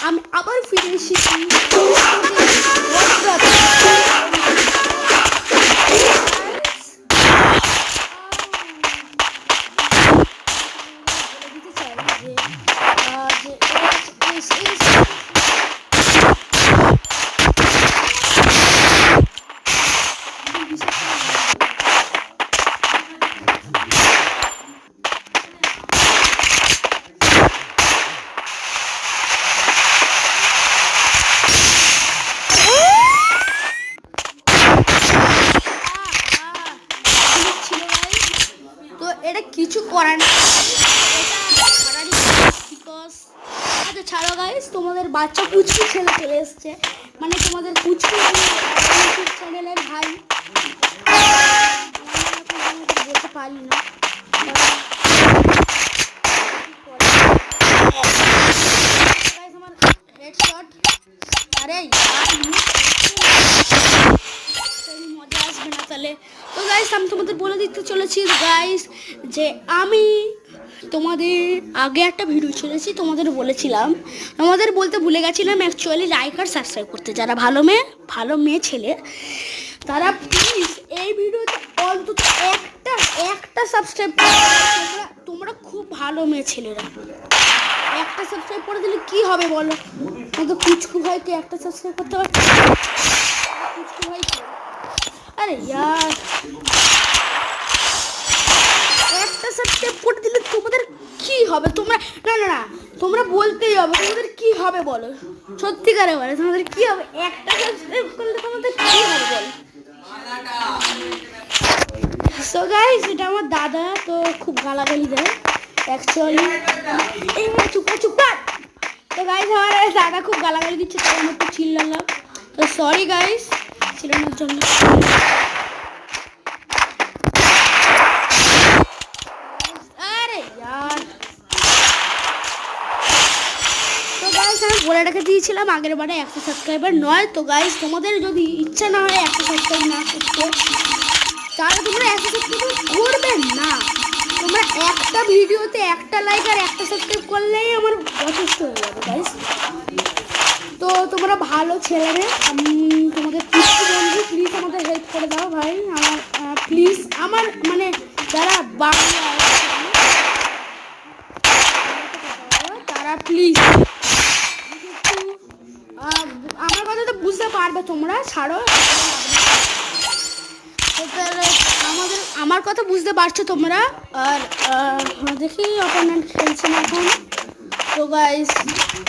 আমি আবার ফিরে এসেছি এটা কিছু করার না। আচ্ছা ছাড়ো গাইস, তোমাদের বাচ্চা পুচকি ছেলে চলে এসছে, মানে তোমাদের পুচকি ইউটিউব চ্যানেলের ভাই, বলতে পারি না। আমার হেডশট, আরে মজা আসবে না তাহলে। তো গাইস আমি তোমাদের বলে দিতে চলেছি গাইস যে আমি তোমাদের আগে একটা ভিডিও ছেড়েছি, তোমাদের বলেছিলাম, তোমাদের বলতে ভুলে গেছিলাম অ্যাকচুয়ালি লাইক আর সাবস্ক্রাইব করতে। যারা ভালো মেয়ে ছেলে তারা প্লিজ এই ভিডিওতে অন্তত একটা সাবস্ক্রাইব করে। তোমরা খুব ভালো মেয়ে ছেলেরা, একটা সাবস্ক্রাইব করে দিলে কি হবে বলো? তো কুচকু ভাইকে একটা সাবস্ক্রাইব করতে পারছি, কুচকু ভাইকে। আরে ইয়ার একটা সাবস্ক্রাইব করে দিলে তোমাদের কি হবে? তোমরা না তোমরা বলতেই হবে তোমাদের কি হবে বলো, সত্যিকারে বলো তোমাদের কি হবে? একটা সাবস্ক্রাইব করলে তোমাদের কি হবে বলো? সো গাইস এটা আমার দাদা, তো খুব গালাগালি দেয় অ্যাকচুয়ালি। এই চুপ কর। তো গাইস আমার দাদা খুব গালাগালি দিচ্ছে, তাই আমি একটু চিল্লালাম, তো সরি গাইস চিল্লানোর জন্য। আমি বলে রেখে দিয়েছিলাম আগের বারে 100 সাবস্ক্রাইবার নয়। তো গাইস তোমাদের যদি ইচ্ছা না হয় 100 সাবস্ক্রাইব না করতে, তাহলে তোমরা 100 সাবস্ক্রাইব করবে না। তোমরা একটা ভিডিওতে একটা লাইক আর একটা সাবস্ক্রাইব করলেই আমার যথেষ্ট হয়ে যাবে গাইস। তো তোমরা ভালো ছেলেরে, আমি তোমাদের বন্ধু প্লিজ আমাদের হেল্প করে দাও ভাই, আমার প্লিজ, আমার মানে যারা বাংলা তারা প্লিজ আমার কথা তো বুঝতে পারবে তোমরা, ছাড়ো আমার কথা বুঝতে পারছো তোমরা। আর দেখি অপোনেন্ট খেলছে না এখন। তো গাইস